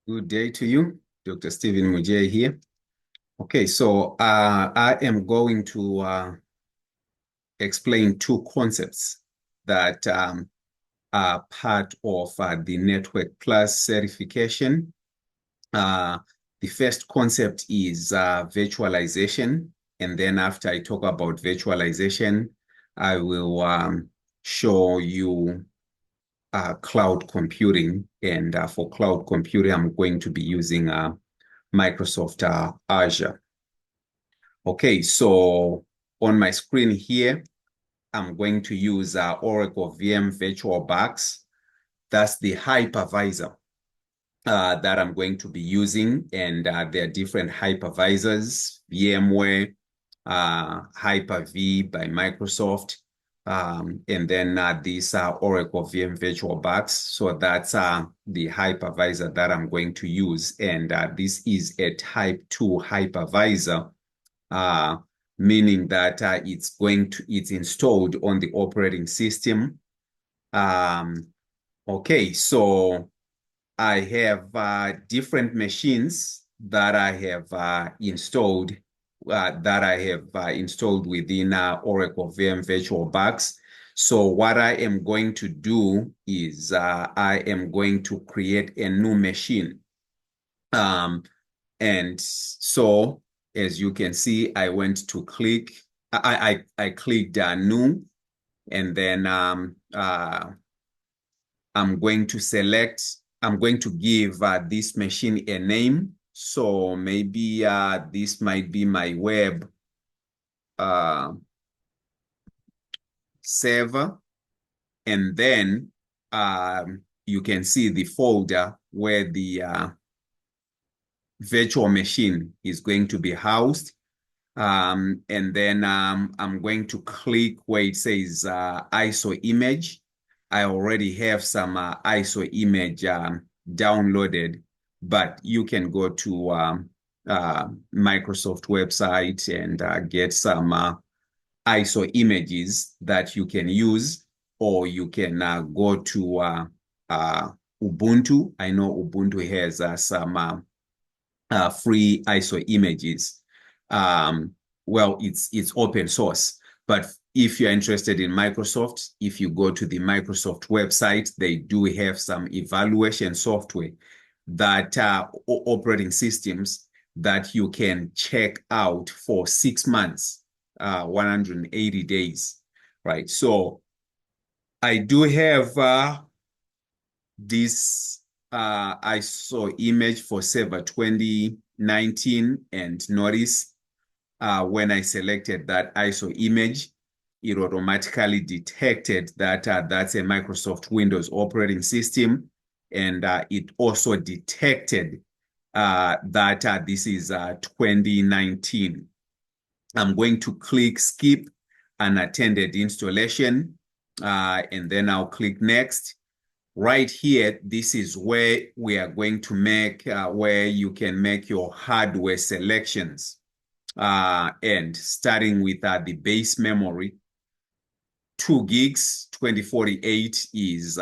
Good day to you. Dr. Stephen Mujay here. Okay, so I am going to explain two concepts that are part of the Network Plus certification. The first concept is virtualization. And then after I talk about virtualization, I will show you cloud computing. And for cloud computing, I'm going to be using Microsoft Azure. Okay, so on my screen here, I'm going to use Oracle VM VirtualBox. That's the hypervisor that I'm going to be using. And there are different hypervisors, VMware, Hyper-V by Microsoft, and then this Oracle VM VirtualBox. So that's the hypervisor that I'm going to use. And this is a type 2 hypervisor, uh, meaning that it's installed on the operating system. Um, okay, so I have different machines that I have installed within Oracle VM VirtualBox. So what I am going to do is I am going to create a new machine. And so as you can see, I went to click, I clicked new, and then I'm going to give this machine a name. So maybe this might be my web uh, server. And then you can see the folder where the virtual machine is going to be housed. And then I'm going to click where it says ISO image. I already have some ISO image downloaded, but you can go to Microsoft website and get some ISO images that you can use, or you can go to Ubuntu. I know Ubuntu has some free ISO images. Um, well, it's open source, but if you're interested in Microsoft, if you go to the Microsoft website, they do have some evaluation software that operating systems that you can check out for 6 months, 180 days, right? So I do have this ISO image for server 2019, and notice when I selected that ISO image, it automatically detected that that's a Microsoft Windows operating system, and it also detected that this is 2019. I'm going to click skip unattended installation, and then I'll click next. Right here, this is where we are going to make, where you can make your hardware selections. And starting with the base memory, 2 gigs, 2048 is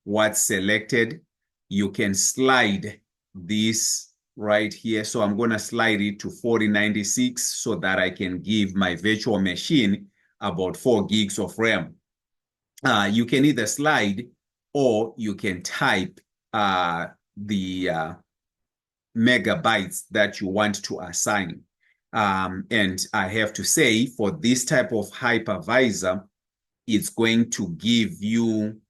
what's selected. You can slide this right here. So I'm going to slide it to 4096 so that I can give my virtual machine about 4 gigs of RAM. You can either slide or you can type the megabytes that you want to assign. And I have to say, for this type of hypervisor, it's going to give you,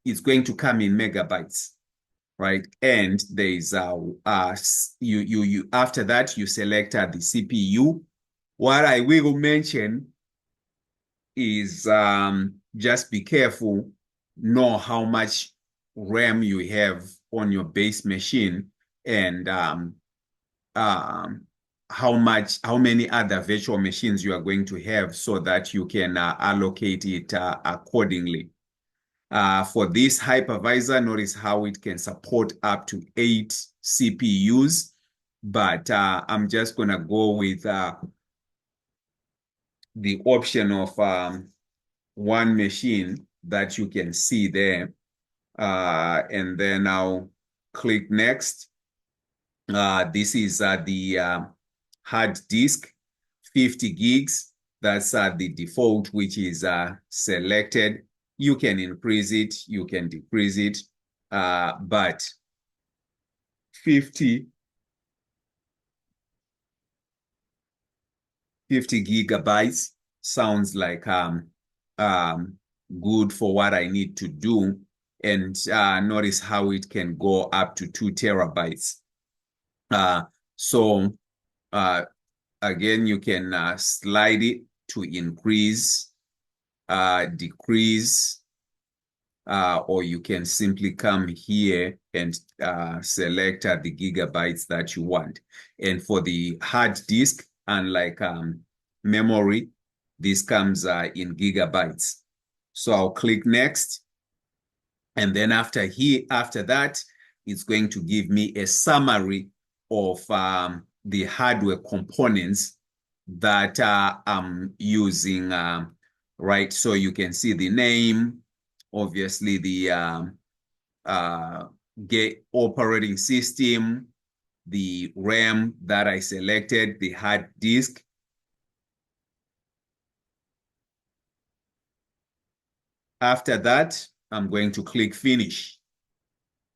it's going to come in megabytes, right? And there's you after that you select the CPU. What I will mention is just be careful, know how much RAM you have on your base machine, and how many other virtual machines you are going to have, so that you can allocate it accordingly. For this hypervisor, notice how it can support up to 8 CPUs, but I'm just going to go with the option of one machine that you can see there. And then click next. This is the hard disk, 50 gigs. That's the default, which is selected. You can increase it, you can decrease it, but 50 gigabytes sounds like good for what I need to do. And notice how it can go up to 2 terabytes. So again, you can slide it to increase, decrease, or you can simply come here and select the gigabytes that you want. And for the hard disk, unlike memory, this comes in gigabytes. So I'll click next. And then after that, it's going to give me a summary of the hardware components that I'm using, right? So you can see the name, obviously the operating system, the RAM that I selected, the hard disk. After that, I'm going to click finish.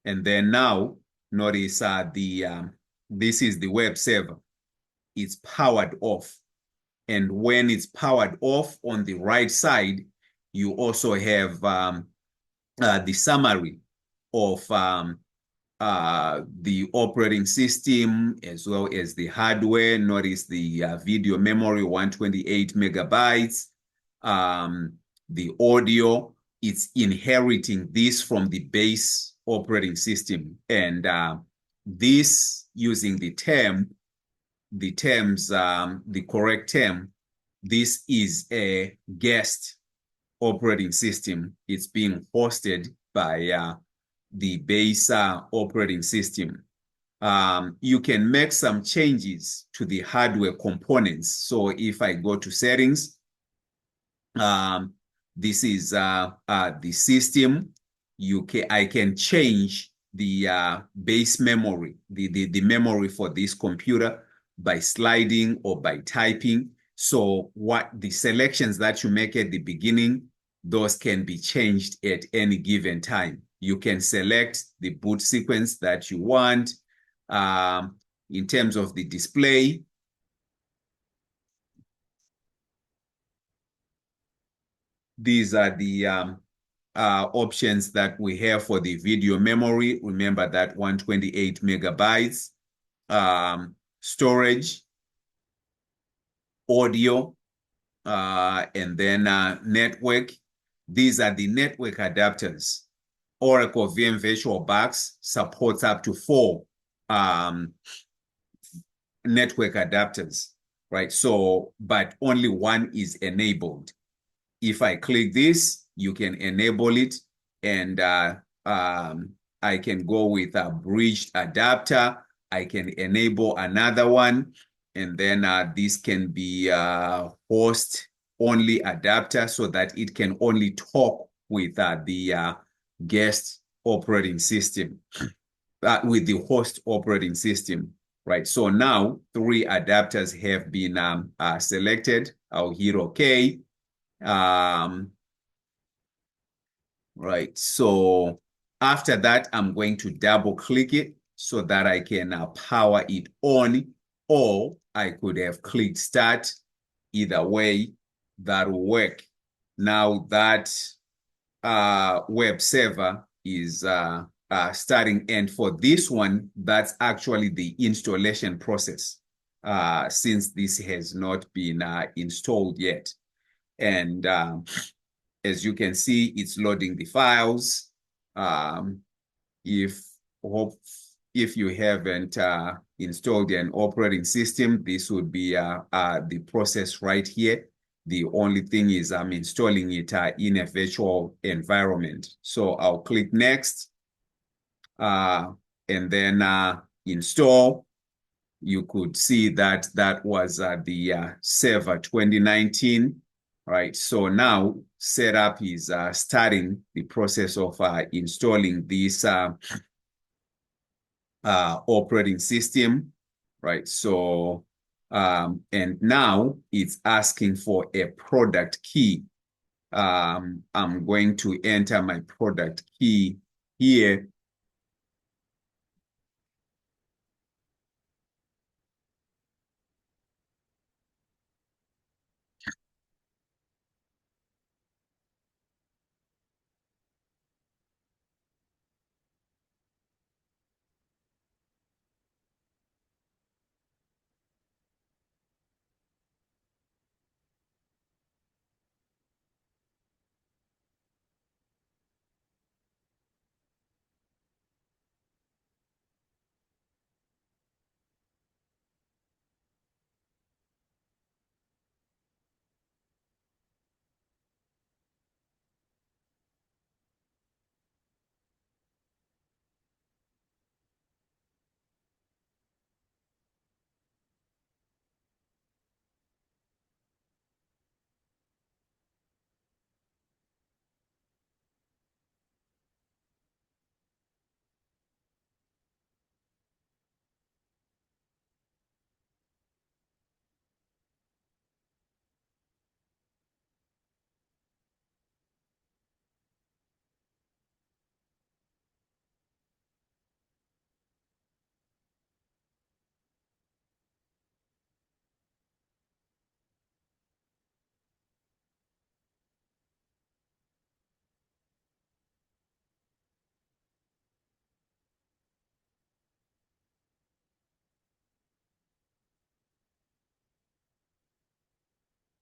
And then now, notice this is the web server. It's powered off. And when it's powered off on the right side, you also have the summary of the operating system as well as the hardware. Notice the video memory, 128 megabytes. The audio, it's inheriting this from the base operating system. And this, using the correct term, this is a guest operating system. It's being hosted by the base operating system. You can make some changes to the hardware components. So if I go to settings, this is the system. I can change the base memory, the memory for this computer by sliding or by typing. So what the selections that you make at the beginning, those can be changed at any given time. You can select the boot sequence that you want. In terms of the display, these are the options that we have for the video memory. Remember that 128 megabytes, storage, audio, and then network. These are the network adapters. Oracle VM VirtualBox supports up to 4 network adapters, right? So, but only one is enabled. If I click this, you can enable it, and I can go with a bridged adapter. I can enable another one, and then this can be host only adapter so that it can only talk with the guest operating system, with the host operating system, right? So now 3 adapters have been selected. I'll hit OK. Right, so after that, I'm going to double click it so that I can power it on, or I could have clicked start. Either way, that will work. Now that web server is starting, and for this one, that's actually the installation process, since this has not been installed yet. And as you can see, it's loading the files. If you haven't installed an operating system, this would be the process right here. The only thing is I'm installing it in a virtual environment. So I'll click next, and then install. You could see that that was the server 2019. Right, so now setup is starting the process of installing this operating system, right? So, and now it's asking for a product key. I'm going to enter my product key here.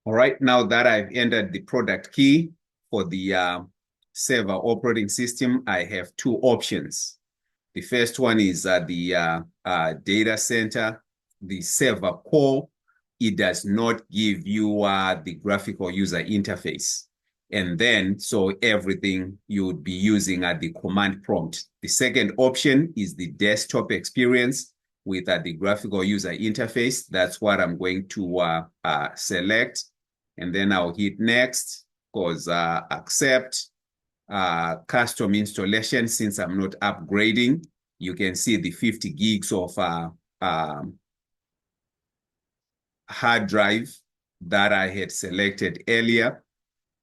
All right, now that I've entered the product key for the server operating system, I have two options. The first one is the data center, the server core. It does not give you the graphical user interface. And then, so everything you would be using at the command prompt. The second option is the desktop experience with the graphical user interface. That's what I'm going to select. And then I'll hit next, because accept custom installation. Since I'm not upgrading, you can see the 50 gigs of hard drive that I had selected earlier.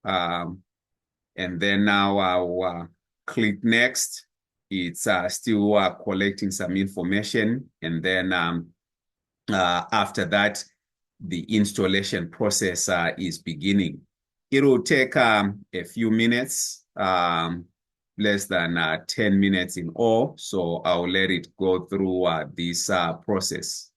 And then now I'll click next. It's still collecting some information. And then after that, the installation process is beginning. It will take a few minutes, less than 10 minutes in all. So I'll let it go through this process.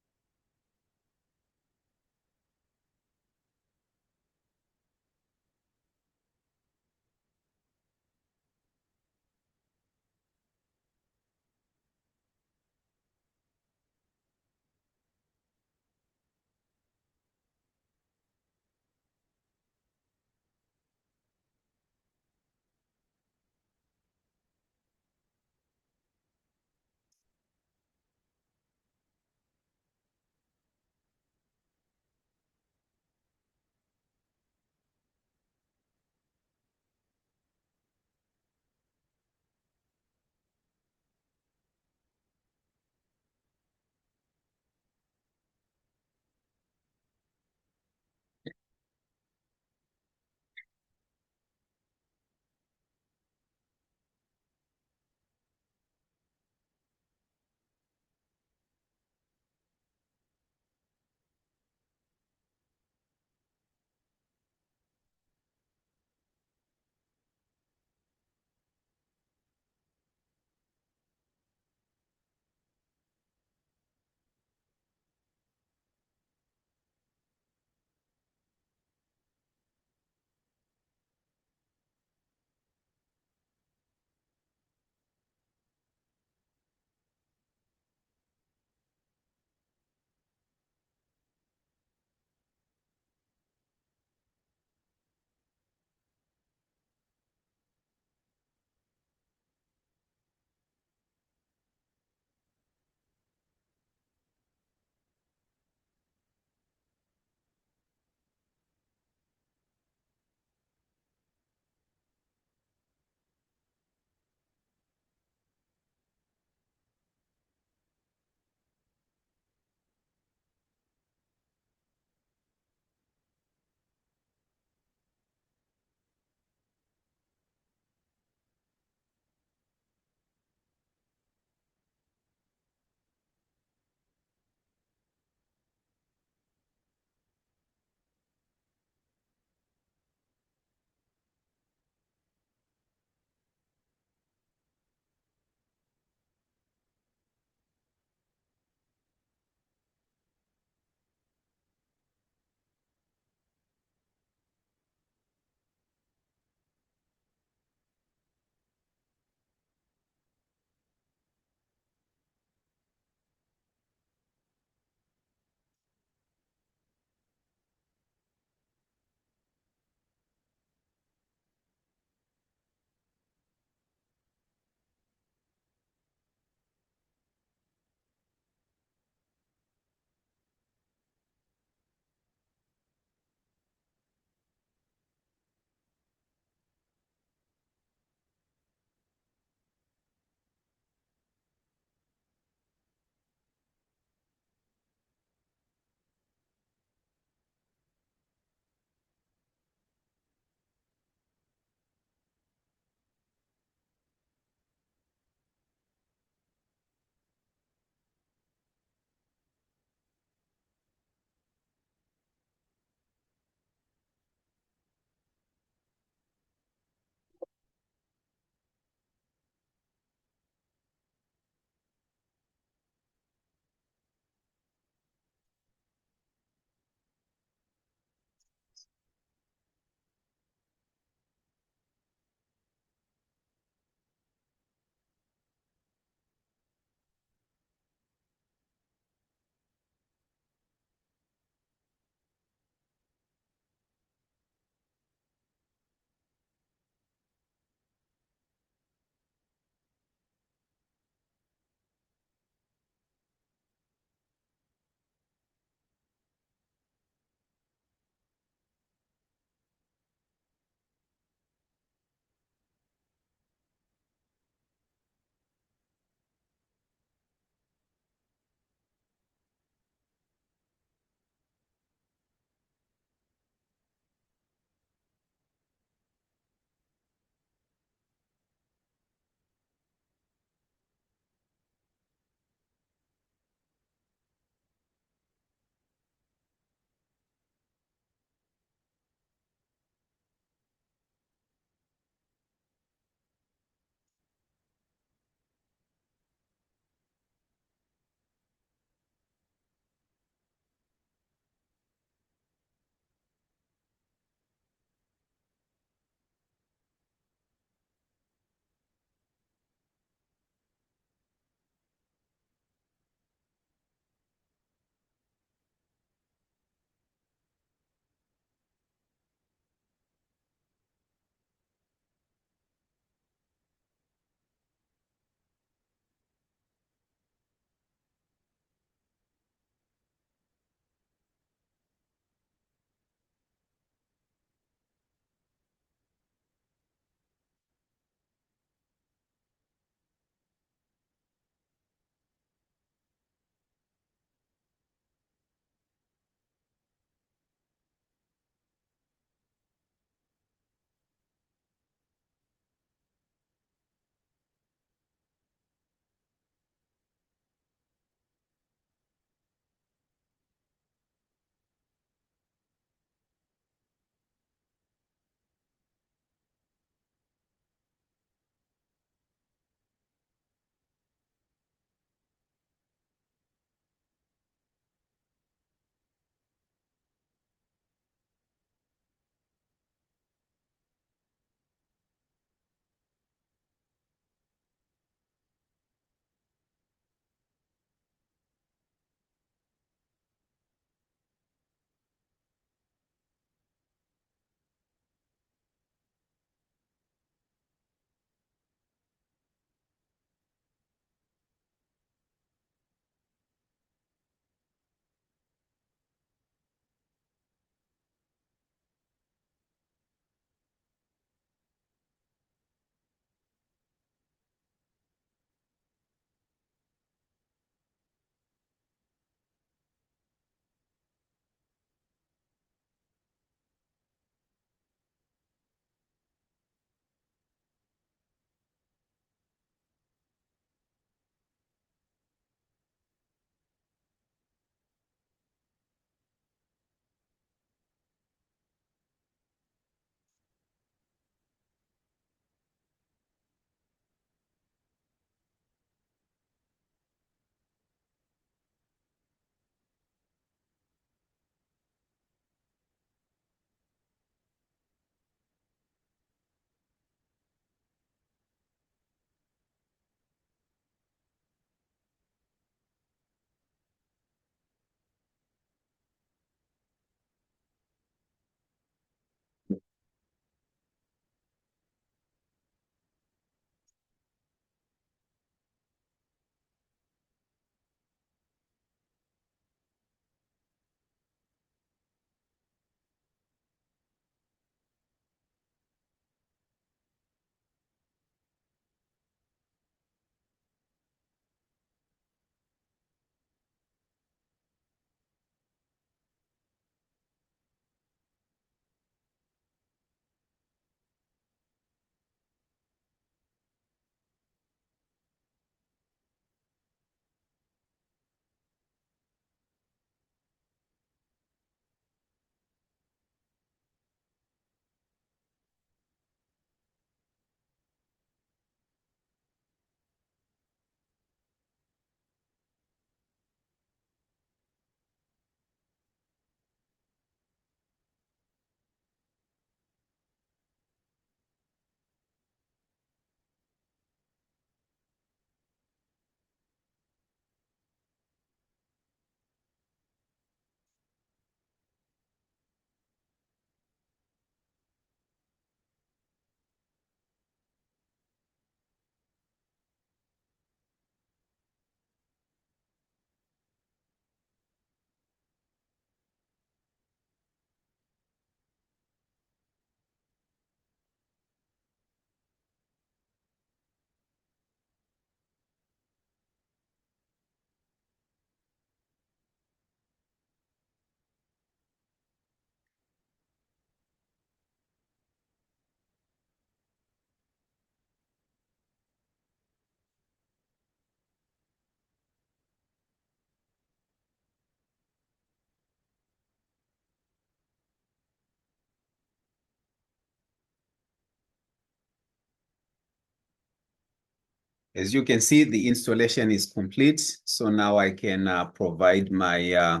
As you can see, the installation is complete. So now I can provide my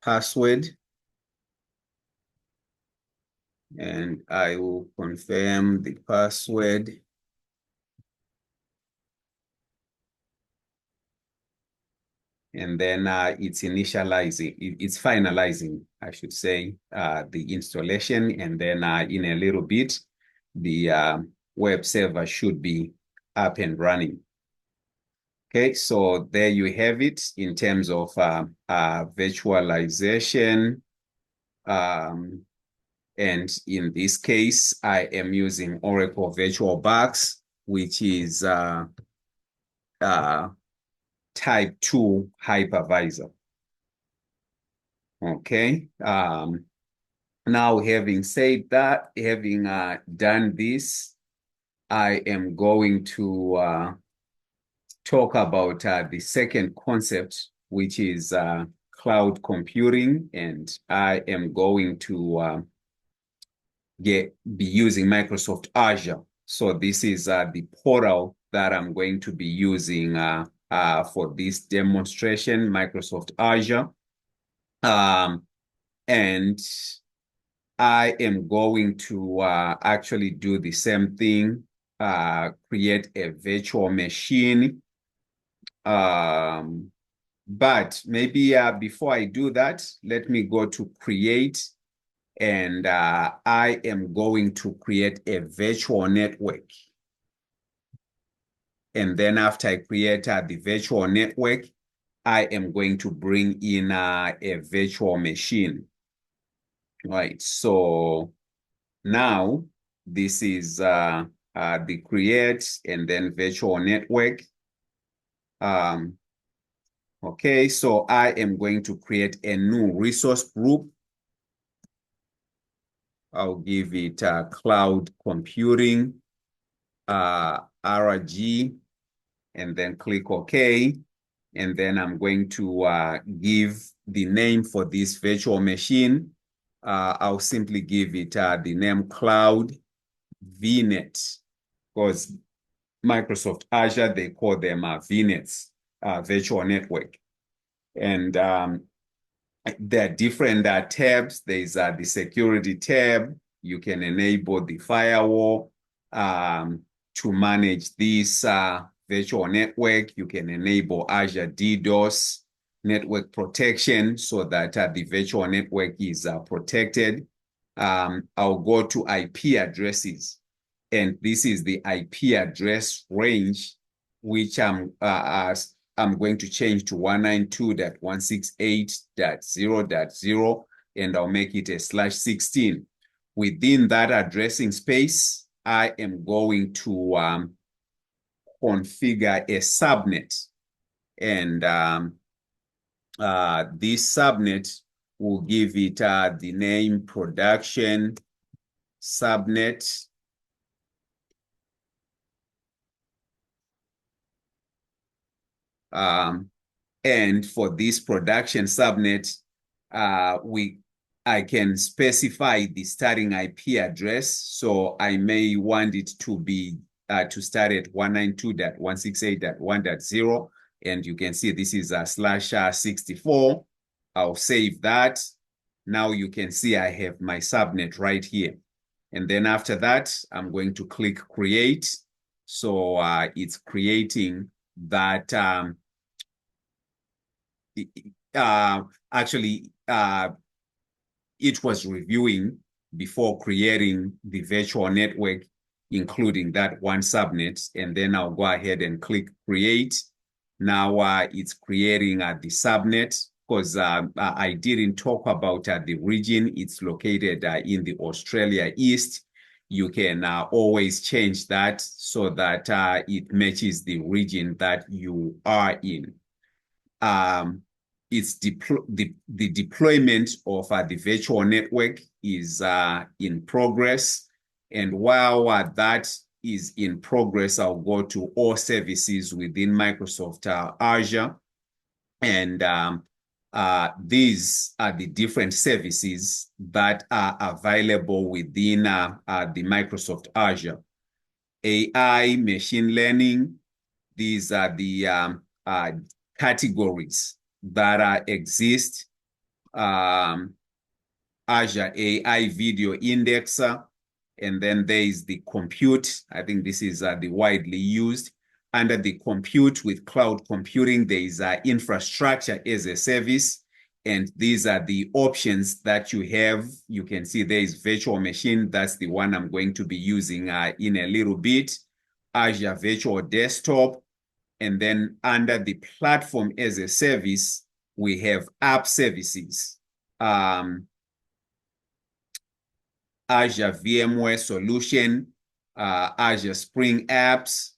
password, and I will confirm the password. And then it's initializing, it's finalizing, I should say, the installation. And then in a little bit, the web server should be up and running. Okay, so there you have it in terms of virtualization. And in this case, I am using Oracle VirtualBox, which is type 2 hypervisor. Okay. Now, having said that, having done this, I am going to talk about the second concept, which is cloud computing, and I am going to be using Microsoft Azure. So this is the portal that I'm going to be using for this demonstration, Microsoft Azure. And I am going to actually do the same thing, create a virtual machine. But maybe before I do that, let me go to create, and I am going to create a virtual network. And then after I create the virtual network, I am going to bring in a virtual machine. Right, so now this is the create and then virtual network. Okay, so I am going to create a new resource group. I'll give it cloud computing, RG, and then click OK. And then I'm going to give the name for this virtual machine. I'll simply give it the name Cloud VNet, because Microsoft Azure, they call them VNets, virtual network. And there are different tabs. There's the security tab. You can enable the firewall to manage this virtual network. You can enable Azure DDoS network protection so that the virtual network is protected. I'll go to IP addresses, and this is the IP address range, which I'm going to change to 192.168.0.0, and I'll make it a /16. Within that addressing space, I am going to configure a subnet, and this subnet will give it the name production subnet. And for this production subnet, I can specify the starting IP address. So I may want it to be to start at 192.168.1.0. And you can see this is a /64. I'll save that. Now you can see I have my subnet right here. And then after that, I'm going to click create. So it's creating that. Actually, it was reviewing before creating the virtual network, including that one subnet. And then I'll go ahead and click create. Now it's creating the subnet, because I didn't talk about the region. It's located in the Australia East. You can always change that so that it matches the region that you are in. It's the deployment of the virtual network is in progress. And while that is in progress, I'll go to all services within Microsoft Azure. And these are the different services that are available within the Microsoft Azure. AI, machine learning. These are the categories that exist. Azure AI Video Indexer, and then there is the compute. I think this is the widely used. Under the compute with cloud computing, there is infrastructure as a service, and these are the options that you have. You can see there is virtual machine. That's the one I'm going to be using in a little bit. Azure Virtual Desktop, and then under the platform as a service, we have app services. Azure VMware Solution, Azure Spring Apps,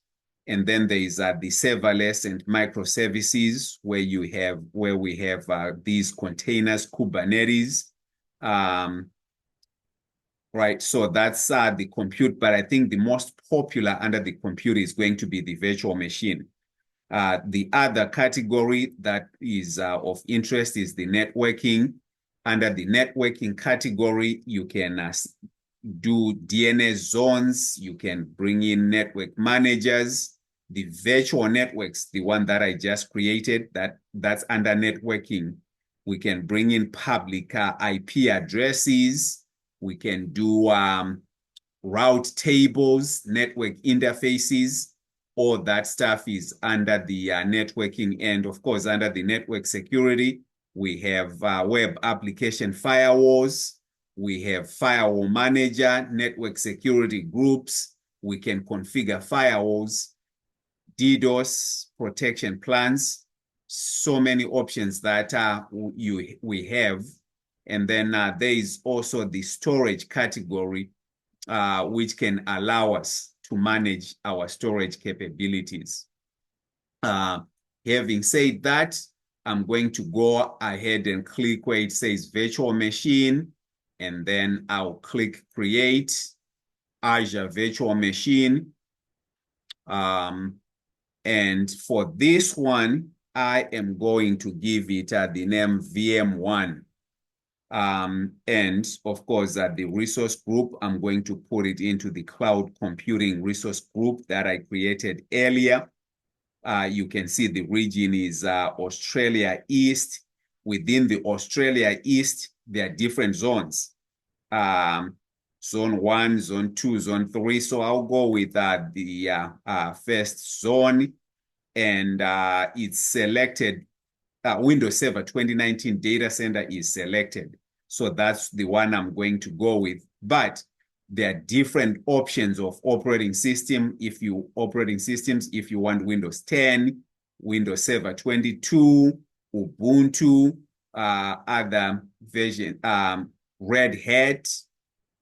and then there is the serverless and microservices where we have these containers, Kubernetes, right? So that's the compute, but I think the most popular under the compute is going to be the virtual machine. The other category that is of interest is the networking. Under the networking category, you can do DNS zones. You can bring in network managers. The virtual networks, the one that I just created, that's under networking. We can bring in public IP addresses. We can do route tables, network interfaces. All that stuff is under the networking. And of course, under the network security, we have web application firewalls. We have firewall manager, network security groups. We can configure firewalls, DDoS protection plans. So many options that we have. And then there is also the storage category, which can allow us to manage our storage capabilities. Having said that, I'm going to go ahead and click where it says virtual machine, and then I'll click create Azure virtual machine. And for this one, I am going to give it the name VM1. And of course, the resource group, I'm going to put it into the cloud computing resource group that I created earlier. You can see the region is Australia East. Within the Australia East, there are different zones. Zone 1, Zone 2, Zone 3. So I'll go with the first zone, and it's selected. Windows Server 2019 data center is selected. So that's the one I'm going to go with. But there are different options of operating system. If you want Windows 10, Windows Server 22, Ubuntu, other version, Red Hat,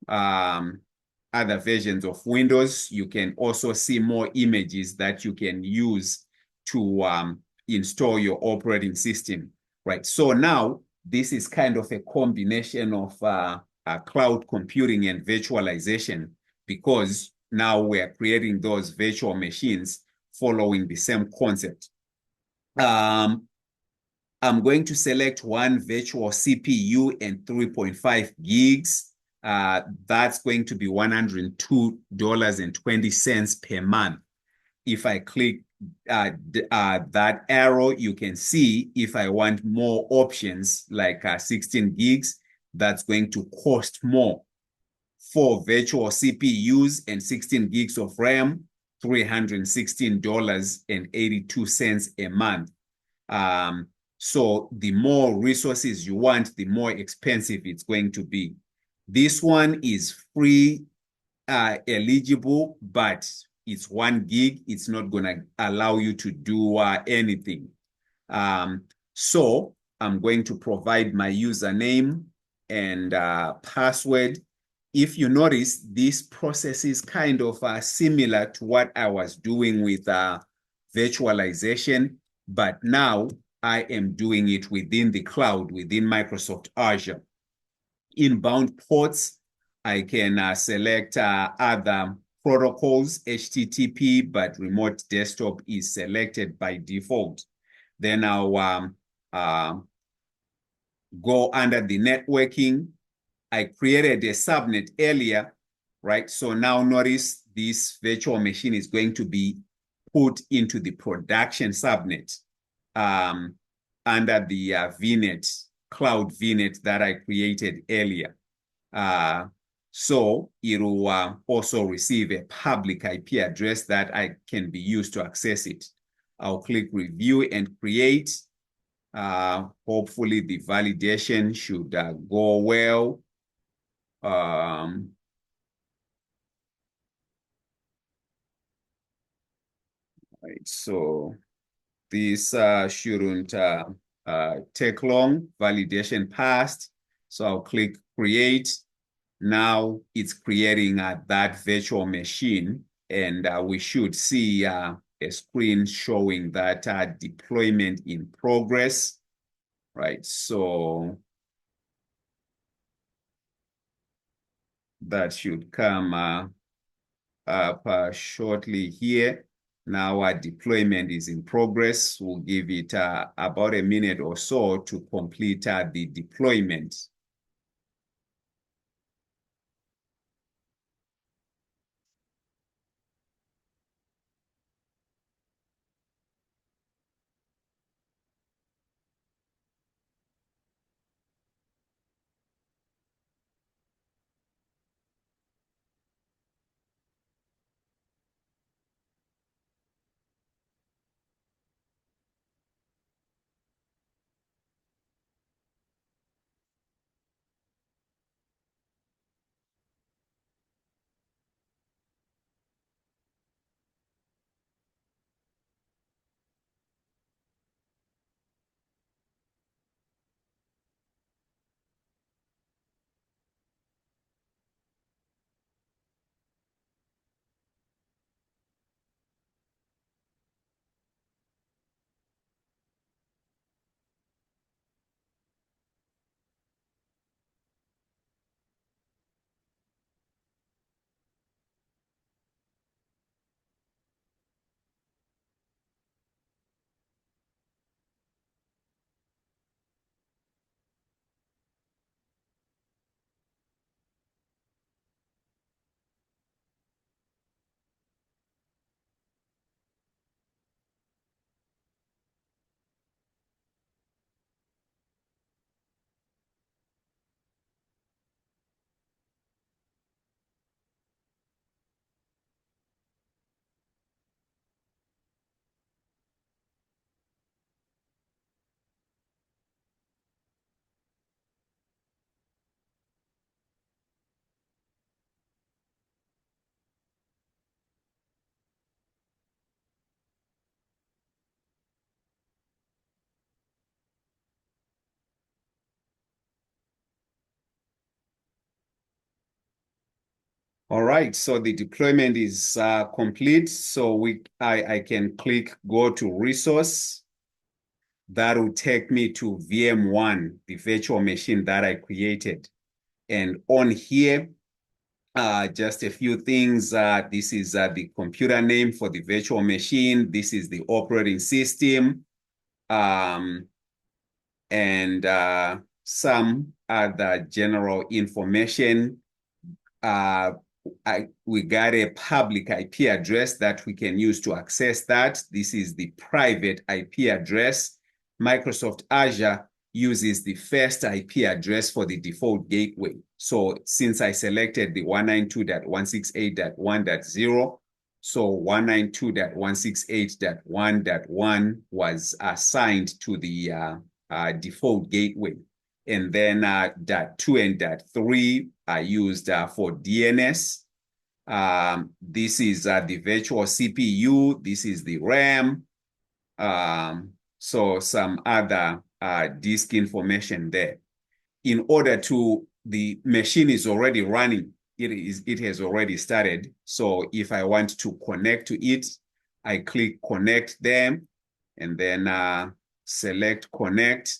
other versions of Windows. You can also see more images that you can use to install your operating system, right? So now this is kind of a combination of cloud computing and virtualization, because now we're creating those virtual machines following the same concept. I'm going to select one virtual CPU and 3.5 gigs. That's going to be $102.20 per month. If I click that arrow, you can see if I want more options like 16 gigs, that's going to cost more. For virtual CPUs and 16 gigs of RAM, $316.82 a month. So the more resources you want, the more expensive it's going to be. This one is free eligible, but it's 1 gig. It's not going to allow you to do anything. So I'm going to provide my username and password. If you notice, this process is kind of similar to what I was doing with virtualization, but now I am doing it within the cloud, within Microsoft Azure. Inbound ports, I can select other protocols, HTTP, but remote desktop is selected by default. Then I'll go under the networking. I created a subnet earlier right? So now notice this virtual machine is going to be put into the production subnet um, under the VNet, cloud VNet that I created earlier. Uh, so it will also receive a public IP address that I can be used to access it. I'll click review and create. Hopefully the validation should go well. Right, so this shouldn't take long. Validation passed. So I'll click create. Now it's creating that virtual machine, and we should see a screen showing that deployment in progress, right? So that should come up shortly here. Now our deployment is in progress. We'll give it about a minute or so to complete the deployment. All right, so the deployment is complete. So I can click go to resource. That will take me to VM1, the virtual machine that I created. And on here, just a few things. This is the computer name for the virtual machine. This is the operating system. Um, and some other general information. Uh, we got a public IP address that we can use to access that. This is the private IP address. Microsoft Azure uses the first IP address for the default gateway. So since I selected the 192.168.1.0, so 192.168.1.1 was assigned to the default gateway. And then .2 and .3 are used for DNS. This is the virtual CPU. This is the RAM. So some other disk information there. In order to, the machine is already running. It has already started. So if I want to connect to it, I click connect them and then select connect.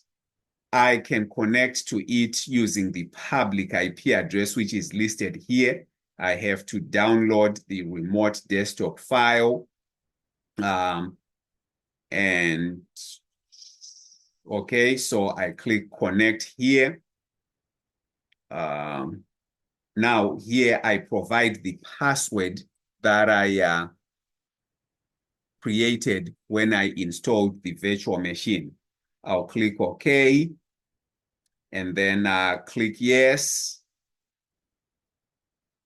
I can connect to it using the public IP address, which is listed here. I have to download the remote desktop file. And okay, so I click connect here. Now here I provide the password that I created when I installed the virtual machine. I'll click OK, and then click yes.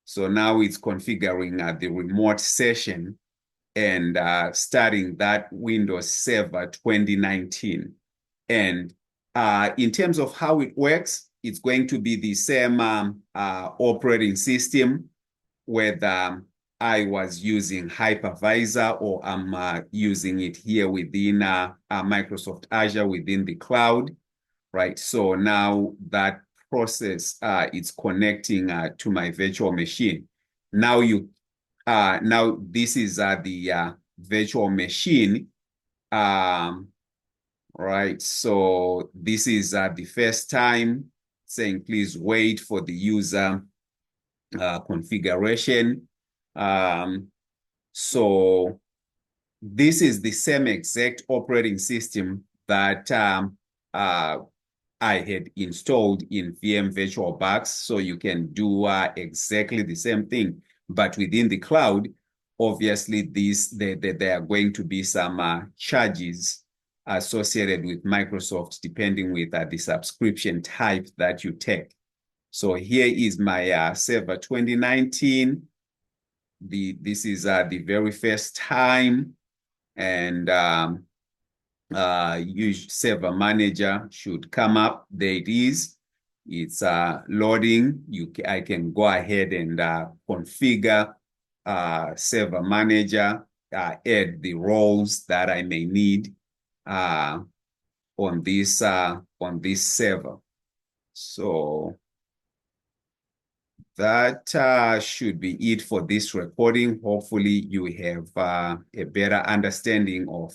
So now it's configuring the remote session and starting that Windows Server 2019. And in terms of how it works, it's going to be the same operating system, whether I was using Hypervisor or I'm using it here within Microsoft Azure within the cloud, right? So now that process it's connecting to my virtual machine. Now this is the virtual machine. Right. So this is the first time saying please wait for the user configuration. Um, so this is the same exact operating system that uh, I had installed in VM VirtualBox. So you can do exactly the same thing, but within the cloud. Obviously, there are going to be some charges associated with Microsoft, depending with the subscription type that you take. So here is my Server 2019. This is the very first time, and Server Manager should come up. There it is. It's loading. I can go ahead and configure Server Manager, add the roles that I may need on this server. So that should be it for this recording. Hopefully you have a better understanding of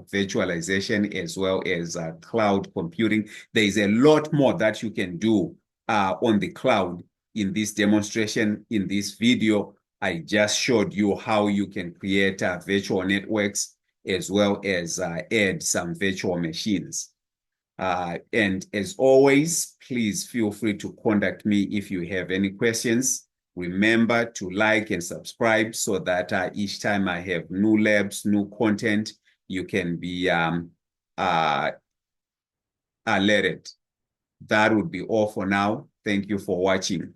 virtualization as well as cloud computing. There is a lot more that you can do on the cloud. In this demonstration, in this video, I just showed you how you can create virtual networks as well as add some virtual machines. And as always, please feel free to contact me if you have any questions. Remember to like and subscribe so that each time I have new labs, new content, you can be alerted. That would be all for now. Thank you for watching.